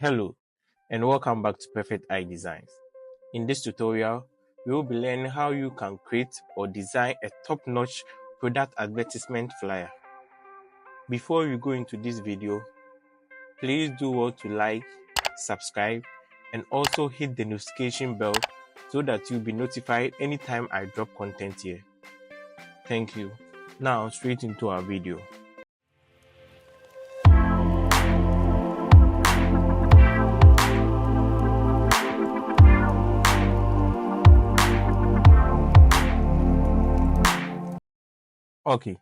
Hello and welcome back to Perfect Eye Designs. In this tutorial, we will be learning how you can create or design a top-notch product advertisement flyer. Before we go into this video, please do well to like, subscribe, and also hit the notification bell so that you'll be notified anytime I drop content here. Thank you. Now straight into our video. Okay,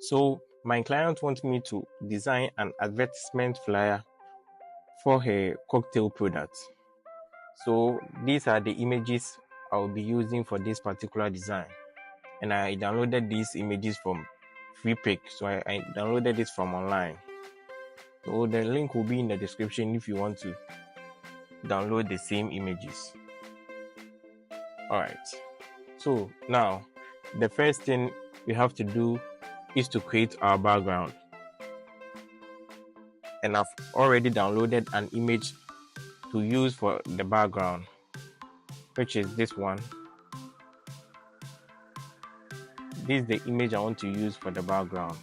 so my client wants me to design an advertisement flyer for her cocktail product. So these are the images I'll be using for this particular design. And I downloaded these images from FreePic. So I downloaded this from online. So the link will be in the description if you want to download the same images. Alright, so now the first thing we have to do is to create our background. And I've already downloaded an image to use for the background, which is this one. This is the image I want to use for the background.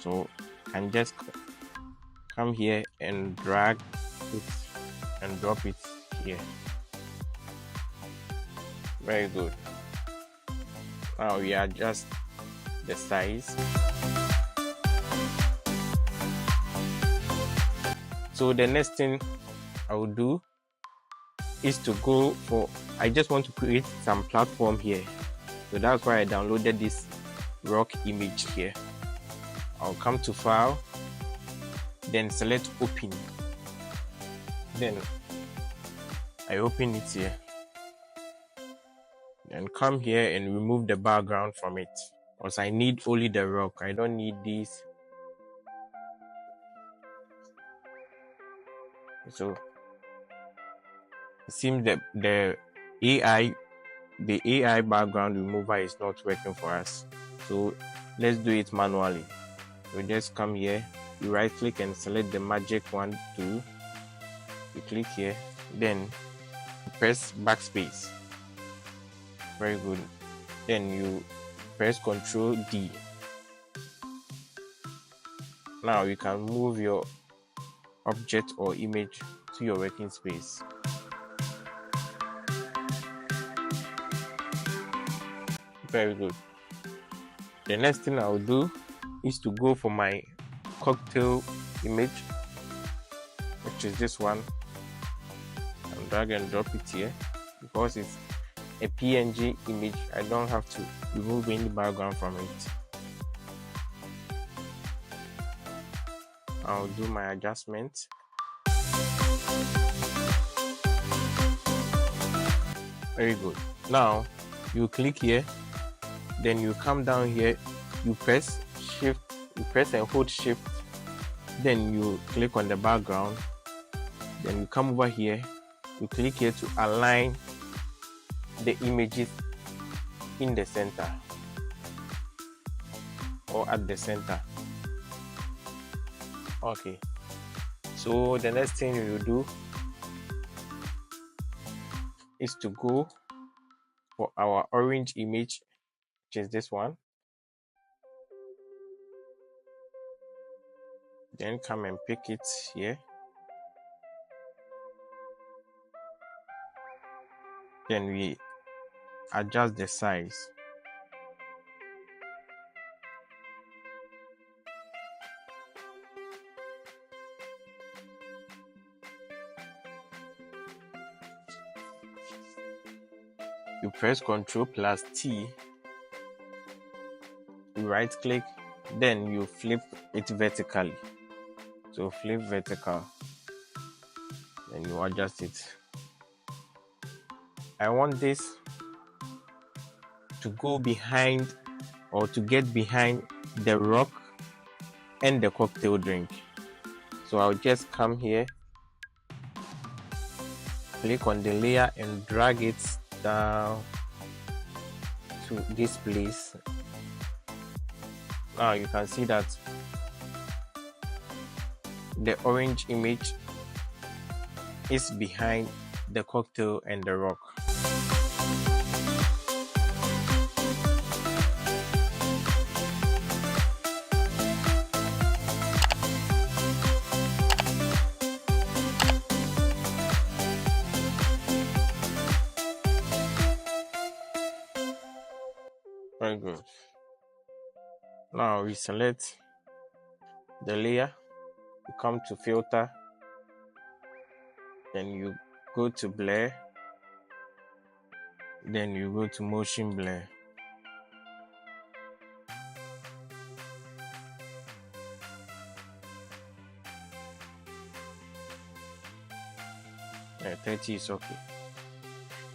So I can just come here and drag it and drop it here. Very good. Now we adjust the size. So the next thing I will do is to go for, I just want to create some platform here. So that's why I downloaded this rock image here. I'll come to File, then select Open. Then I open it here. Then come here and remove the background from it. Because I need only the rock. I don't need these. So it seems that the AI background remover is not working for us. So let's do it manually. We just come here, you right click and select the magic wand tool. You click here, then press backspace. Very good. Then you press Ctrl D. Now you can move your object or image to your working space. Very good. The next thing I'll do is to go for my cocktail image, which is this one, and drag and drop it here. Because it's a PNG image, I don't have to remove any background from it. I'll do my adjustment. Very good. Now you click here, then you come down here, you press and hold shift, then you click on the background, then you come over here, you click here to align the images in the center or at the center. Okay, so the next thing you do is to go for our orange image, which is this one. Then come and pick it here. Then we adjust the size. You press Ctrl+T, you right click, then you flip it vertically. So flip vertical, then you adjust it. I want this to go behind or to get behind the rock and the cocktail drink. So I'll just come here, click on the layer and drag it down to this place. Now you can see that the orange image is behind the cocktail and the rock. Very good. Now we select the layer, you come to filter, then you go to blur, then you go to motion blur. Yeah, 30 is okay.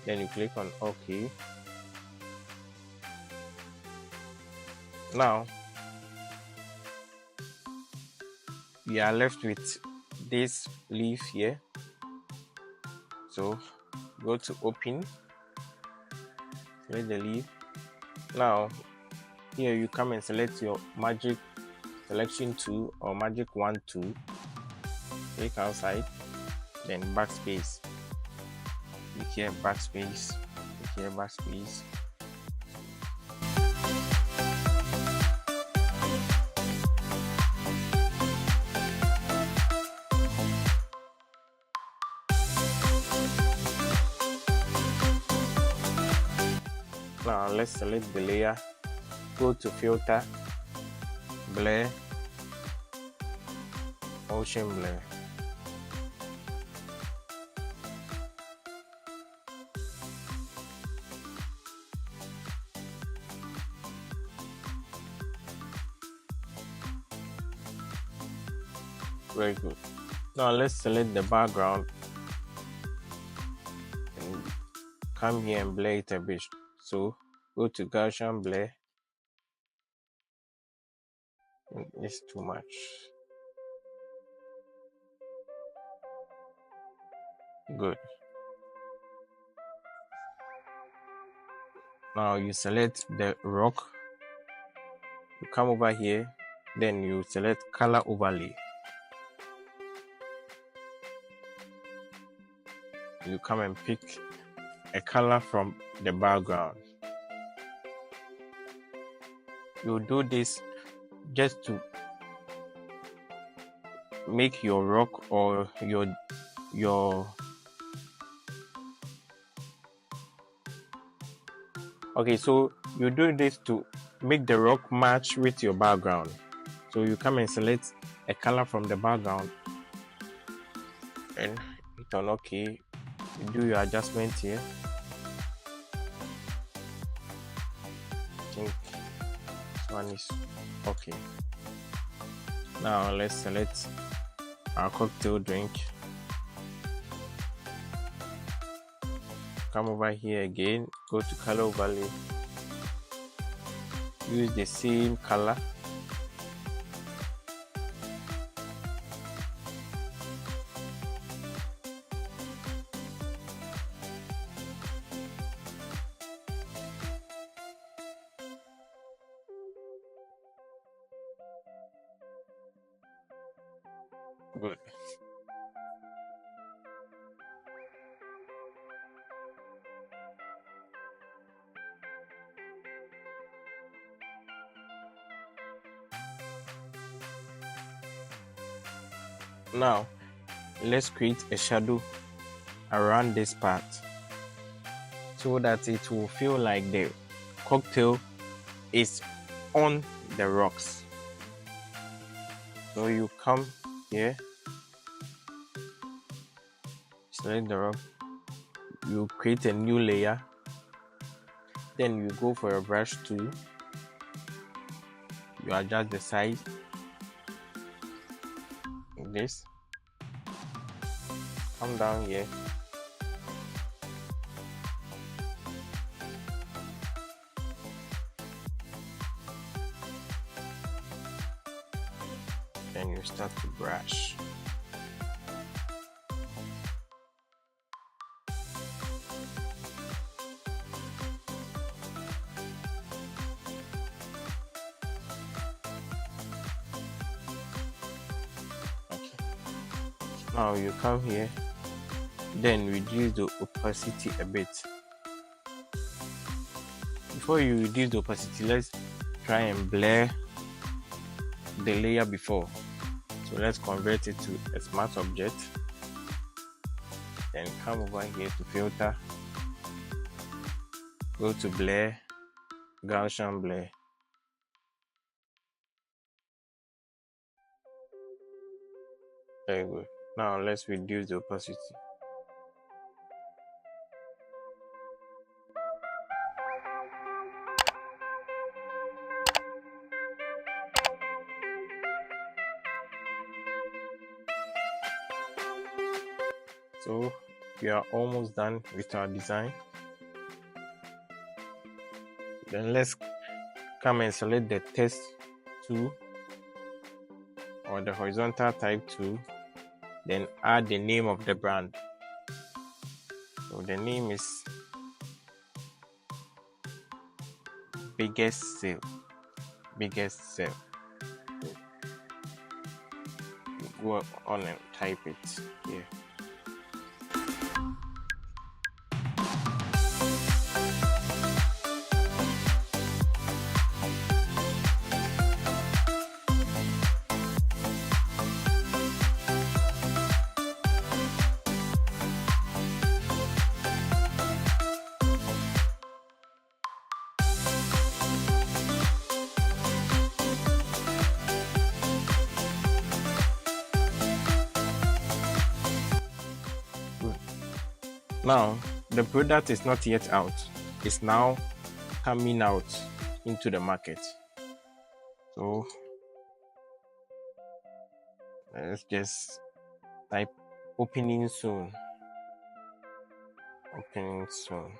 Then you click on OK. Now we are left with this leaf here. So go to open, select the leaf. Now here you come and select your magic selection tool or magic wand tool. Click outside, then backspace. Click here, backspace. Click here, backspace. Now let's select the layer, go to filter, blur, motion blur. Very good. Now let's select the background and come here and blur it a bit. So go to Gaussian blur. It's too much. Good. Now you select the rock. You come over here, then you select color overlay. You come and pick a color from the background. You do this just to make your rock or your okay, so you do this to make the rock match with your background. So you come and select a color from the background and hit on OK. You do your adjustment here. I think this one is okay. Now let's select our cocktail drink. Come over here again, go to color overlay, use the same color. Good. Now let's create a shadow around this part so that it will feel like the cocktail is on the rocks. So you come here, select the rock, you create a new layer, then you go for a brush tool, you adjust the size like this, come down here, then you start to brush. Now you come here, then reduce the opacity a bit. Before you reduce the opacity, let's try and blur the layer before. So let's convert it to a smart object. Then come over here to filter, go to blur, Gaussian blur. Very good. Now let's reduce the opacity. So we are almost done with our design. Then let's come and select the text tool or the horizontal type tool, then add the name of the brand. So the name is biggest sale. Go on and type it here. Now, the product is not yet out. It's now coming out into the market. So, let's just type opening soon. Opening soon.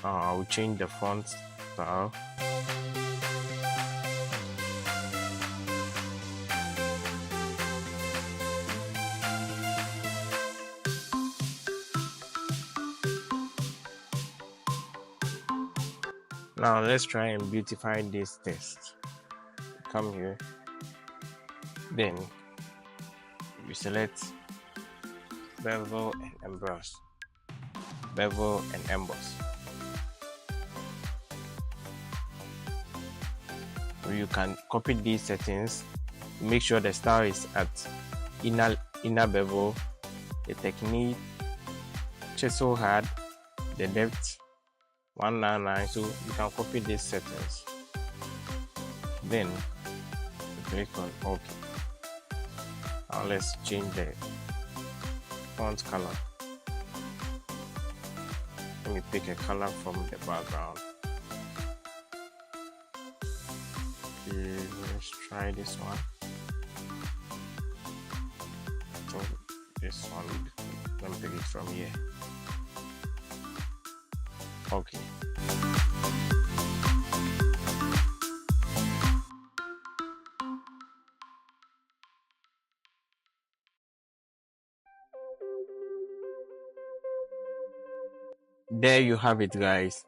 I'll change the font style. Now let's try and beautify this text. Come here, then you select bevel and emboss. Bevel and emboss. So you can copy these settings. Make sure the style is at inner bevel, the technique, chisel hard, the depth 199. So you can copy these settings. Then click on OK. Now let's change the font color. Let me pick a color from the background. Okay, let's try this one. So this one, let me pick it from here. Okay. There you have it, guys.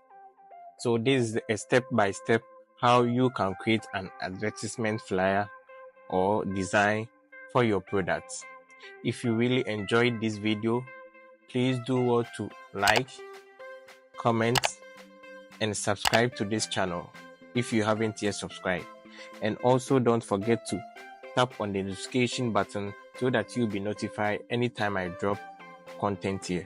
So this is a step-by-step how you can create an advertisement flyer or design for your products. If you really enjoyed this video, please do well to like, comment, and subscribe to this channel if you haven't yet subscribed. And also don't forget to tap on the notification button so that you'll be notified anytime I drop content here.